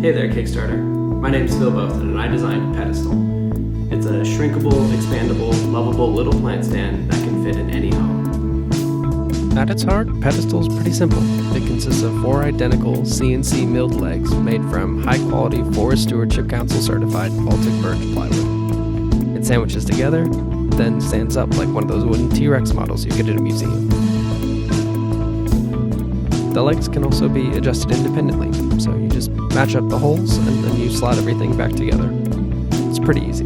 Hey there, Kickstarter. My name's Phil Bothan and I designed Pedestal. It's a shrinkable, expandable, lovable little plant stand that can fit in any home. At its heart, Pedestal is pretty simple. It consists of 4 identical CNC milled legs made from high-quality Forest Stewardship Council certified Baltic birch plywood. It sandwiches together, then stands up like one of those wooden T-Rex models you get at a museum. The legs can also be adjusted independently, so you just match up the holes and then you slot everything back together. It's pretty easy.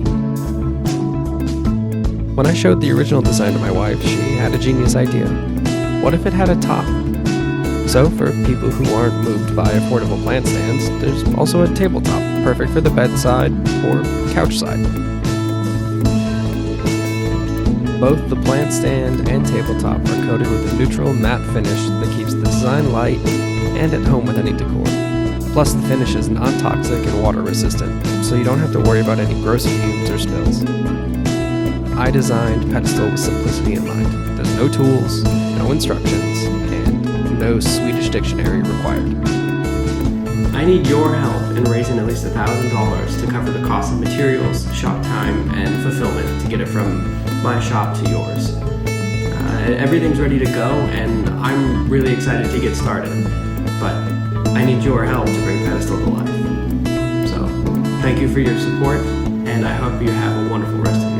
When I showed the original design to my wife, she had a genius idea. What if it had a top? So for people who aren't moved by affordable plant stands, there's also a tabletop, perfect for the bedside or couch side. Both the plant stand and tabletop are coated with a neutral matte finish that keeps the design light and at home with any decor. Plus the finish is non-toxic and water resistant, so you don't have to worry about any gross fumes or spills. I designed Pedestal with simplicity in mind. There's no tools, no instructions, and no Swedish dictionary required. I need your help in raising at least $1,000 to cover the cost of materials, shop time, and fulfillment to get it from my shop to yours. Everything's ready to go, and I'm really excited to get started, but I need your help to bring Pedestal to life. So, thank you for your support, and I hope you have a wonderful rest of your day.